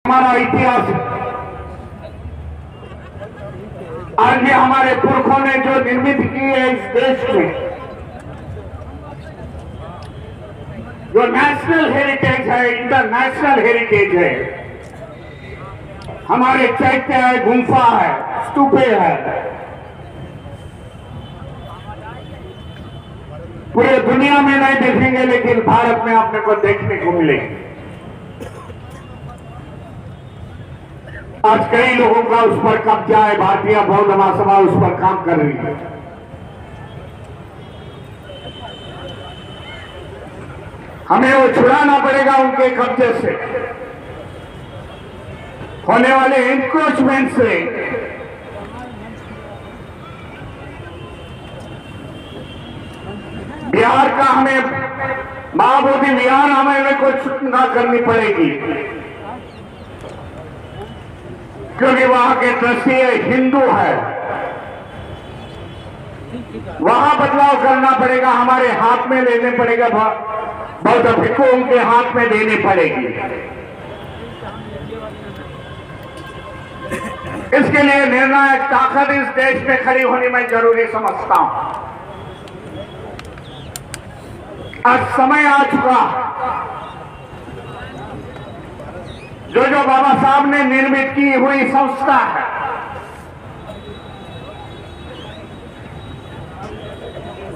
हमारा इतिहास है। आज ये हमारे पुरखों ने जो निर्मित की है इस देश में, जो नेशनल हेरिटेज है, इंटरनेशनल हेरिटेज है, हमारे चैत्य है, गुम्फा है, स्तूपे है, पूरे दुनिया में नहीं देखेंगे लेकिन भारत में अपने को देखने को मिलेंगे। आज कई लोगों का उस पर कब्जा है, भारतीय बौद्ध महासभा उस पर काम कर रही है। हमें वो छुड़ाना पड़ेगा उनके कब्जे से, होने वाले एनक्रोचमेंट से। बिहार का हमें महाबोधि विहार हमें कुछ ना करनी पड़ेगी, क्योंकि वहां के ट्रस्टी हिंदू है। वहां बदलाव करना पड़ेगा, हमारे हाथ में लेने पड़ेगा, बौद्ध भिक्षु उनके हाथ में देनी पड़ेगी। इसके लिए निर्णायक ताकत इस देश में खड़ी होनी मैं जरूरी समझता हूं। आज समय आ चुका, जो बाबा साहब ने निर्मित की हुई संस्था है,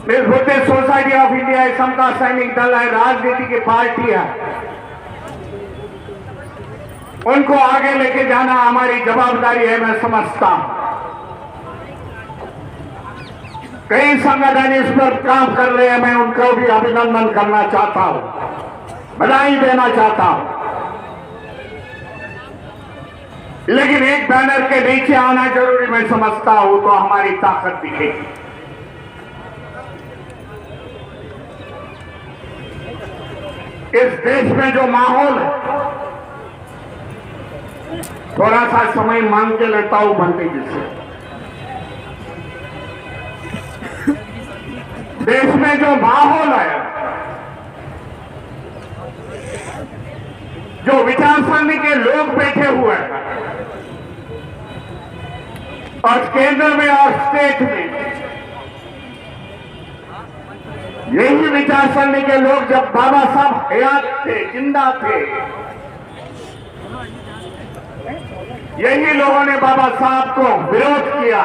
बुद्धिस्ट सोसाइटी ऑफ इंडिया, समता सैनिक दल है, राजनीति की पार्टी है, उनको आगे लेके जाना हमारी जवाबदारी है, मैं समझता हूं। कई संगठन इस पर काम कर रहे हैं, मैं उनको भी अभिनंदन करना चाहता हूं, बधाई देना चाहता हूं। लेकिन एक बैनर के नीचे आना जरूरी मैं समझता हूं, तो हमारी ताकत दिखेगी। इस देश में जो माहौल है, थोड़ा सा समय मांग के लेता हूं बनते जिससे। देश में जो माहौल है, जो विचारसरणी के लोग बैठे हुए हैं, और केंद्र में और स्टेट में यही विचारसरणी के लोग जब बाबा साहब हयात थे, जिंदा थे, यही लोगों ने बाबा साहब को विरोध किया।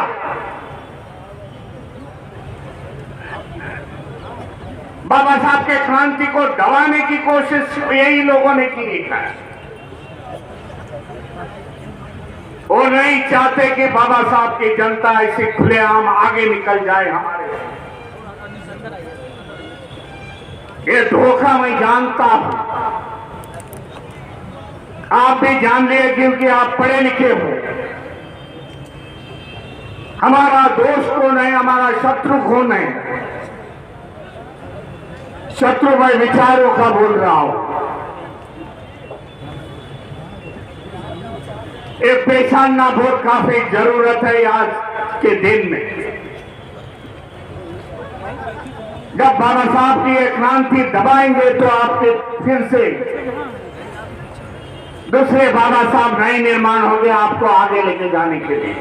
बाबा साहब के क्रांति को दबाने की कोशिश यही लोगों ने की है। वो नहीं चाहते कि बाबा साहब की जनता ऐसे खुलेआम आगे निकल जाए हमारे। ये धोखा मैं जानता हूं, आप भी जान लिए क्योंकि आप पढ़े लिखे हो। हमारा दोस्त कौन है, हमारा शत्रु कौन है? शत्रु मैं विचारों का बोल रहा हूं। एक पहचानना बहुत काफी जरूरत है आज के दिन में। जब बाबा साहब की एक क्रांति दबाएंगे तो आपके फिर से दूसरे बाबा साहब नए निर्माण होंगे आपको आगे लेके जाने के लिए।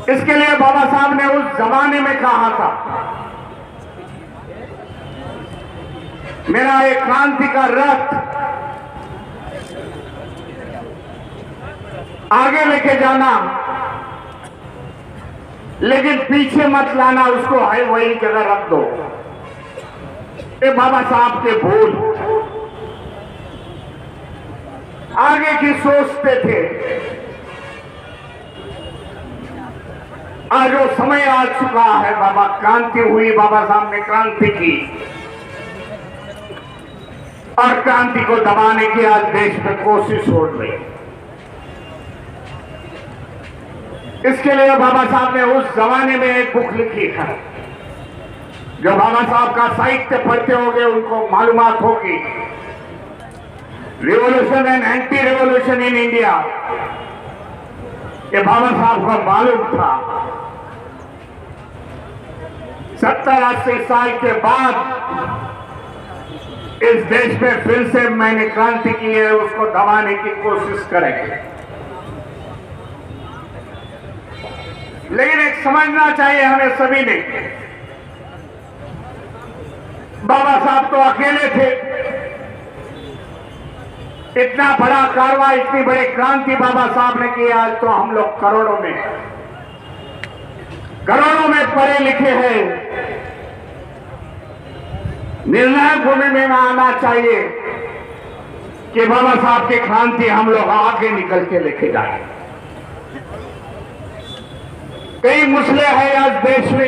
इसके लिए बाबा साहब ने उस जमाने में कहा था, मेरा एक क्रांति का रथ आगे लेके जाना, लेकिन पीछे मत लाना, उसको है वही जगह रख दो। ये बाबा साहब के बोल आगे की सोचते थे। आज वो समय आ चुका है, बाबा क्रांति हुई, बाबा साहब ने क्रांति की, और क्रांति को दबाने की आज देश में कोशिश हो रही है। इसके लिए बाबा साहब ने उस जमाने में एक बुक लिखी है, जो बाबा साहब का साहित्य पढ़ते होंगे उनको मालूमात होगी, revolution and anti revolution in India. ये बाबा साहब को मालूम था 70-80 साल के बाद इस देश में फिर से मैंने क्रांति की है, उसको दबाने की कोशिश करेंगे। लेकिन एक समझना चाहिए हमें सभी ने, बाबा साहब तो अकेले थे। इतना बड़ा कारवा, इतनी बड़ी क्रांति बाबा साहब ने की। आज तो हम लोग करोड़ों में पढ़े लिखे हैं। निर्णायक भूमि में आना चाहिए कि बाबा साहब की क्रांति हम लोग आगे निकल के लेके जाए। कई मसले हैं आज देश में।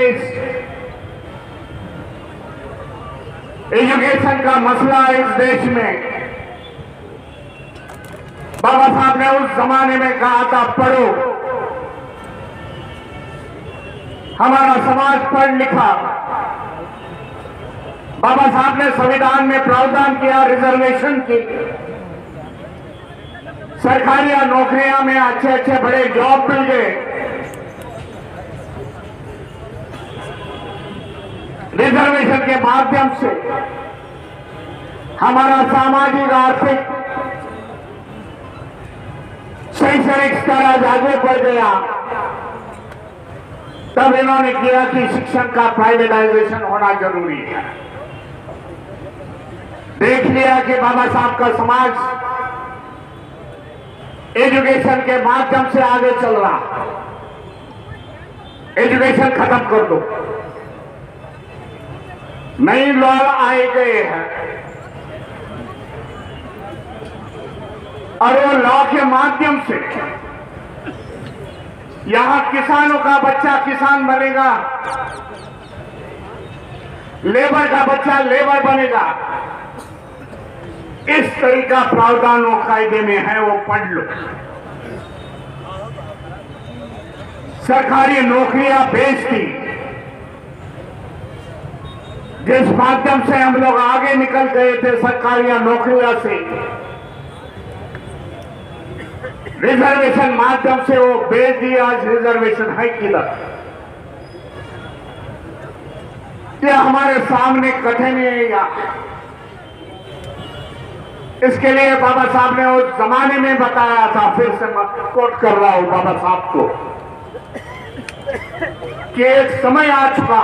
एजुकेशन का मसला है इस देश में। बाबा साहब ने उस जमाने में कहा था पढ़ो। हमारा समाज पढ़ लिखा। बाबा साहब ने संविधान में प्रावधान किया रिजर्वेशन की। सरकारी नौकरियां में अच्छे बड़े जॉब मिल गए। रिजर्वेशन के माध्यम से हमारा सामाजिक आर्थिक शैक्षणिक स्तर आज आगे बढ़ गया। तब इन्होंने किया कि शिक्षण का प्राइवेटाइजेशन होना जरूरी है। देख लिया कि बाबा साहब का समाज एजुकेशन के माध्यम से आगे चल रहा। एजुकेशन खत्म कर दो। नई लॉ आए गए हैं और वो लॉ के माध्यम से यहां किसानों का बच्चा किसान बनेगा, लेबर का बच्चा लेबर बनेगा। इस तरीका प्रावधान वो कायदे में है, वो पढ़ लो। सरकारी नौकरियां बेच दी, जिस माध्यम से हम लोग आगे निकल गए थे सरकारी नौकरियों से, रिजर्वेशन माध्यम से वो बेच दिया। आज रिजर्वेशन है किधर? ये हमारे सामने कठिन है। या इसके लिए बाबा साहब ने उस जमाने में बताया था, फिर से मैं कोट कर रहा हूं बाबा साहब को, कि एक समय आ चुका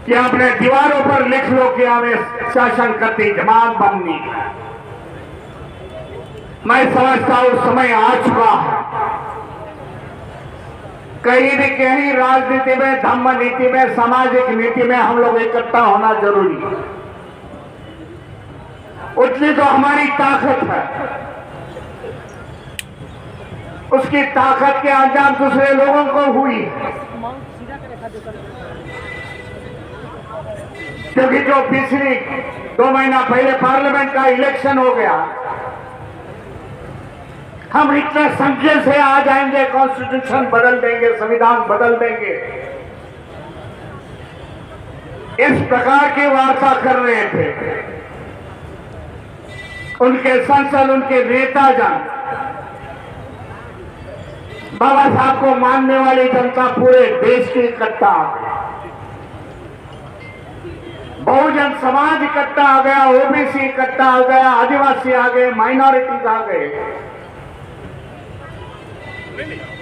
कि अपने दीवारों पर लिख लो कि हमें शासन करती जमात बननी है। मैं समझता हूं समय आ चुका है। कहीं भी कहीं राजनीति में, धर्म नीति में, सामाजिक नीति में हम लोग इकट्ठा होना जरूरी है। उतनी तो हमारी ताकत है। उसकी ताकत के अंजाम दूसरे लोगों को हुई, क्योंकि जो पिछली 2 महीना पहले पार्लियामेंट का इलेक्शन हो गया, हम इतने संख्या से आ जाएंगे, कॉन्स्टिट्यूशन बदल देंगे, संविधान बदल देंगे, इस प्रकार की वार्ता कर रहे थे उनके संसद, उनके नेता जन, बाबा साहब को मानने वाली जनता पूरे देश की इकट्ठा आ गई। बहुजन समाज इकट्ठा आ गया, ओबीसी इकट्ठा आ गया, आदिवासी आ गए, माइनॉरिटीज आ गए।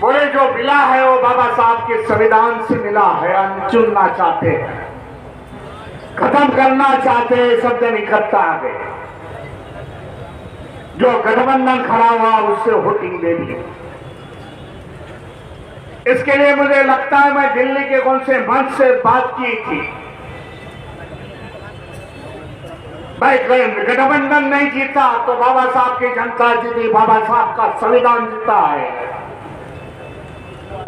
बोले जो मिला है वो बाबा साहब के संविधान से मिला है। हम चुनना चाहते हैं, खत्म करना चाहते हैं, सब जन इकट्ठा आ गए। जो गठबंधन खड़ा हुआ उससे वोटिंग दे दी। इसके लिए मुझे लगता है मैं दिल्ली के कौन से मंच से बात की थी, भाई गठबंधन नहीं जीता तो बाबा साहब की जनता जीती, बाबा साहब का संविधान जीता है।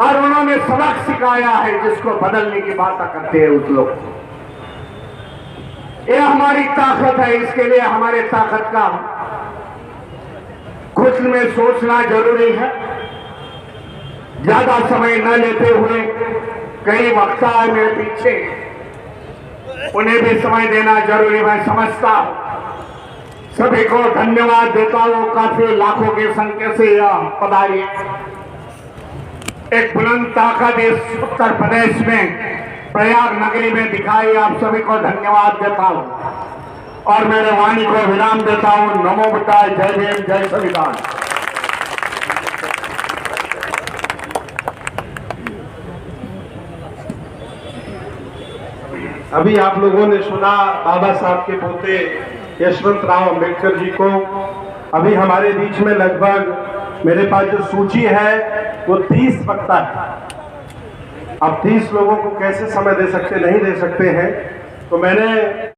और उन्होंने सबक सिखाया है जिसको बदलने की बात करते हैं उस लोग को। यह हमारी ताकत है। इसके लिए हमारे ताकत का खुद में सोचना जरूरी है। ज्यादा समय न लेते हुए, कई वक्ता है मेरे पीछे, उन्हें भी समय देना जरूरी। मैं समझता हूं, सभी को धन्यवाद देता हूं। काफी लाखों की संख्या से यह पधारी, एक बुलंद ताकत इस उत्तर प्रदेश में प्रयाग नगरी में दिखाई, आप सभी को धन्यवाद देता हूं और मेरे वाणी को विराम देता हूं। नमो बुद्धाय, जय भीम, जय संविधान। अभी आप लोगों ने सुना बाबा साहब के पोते यशवंतराव अंबेडकर जी को। अभी हमारे बीच में लगभग मेरे पास जो सूची है वो 30 वक्ता है। अब 30 लोगों को कैसे समय दे सकते, नहीं दे सकते हैं, तो मैंने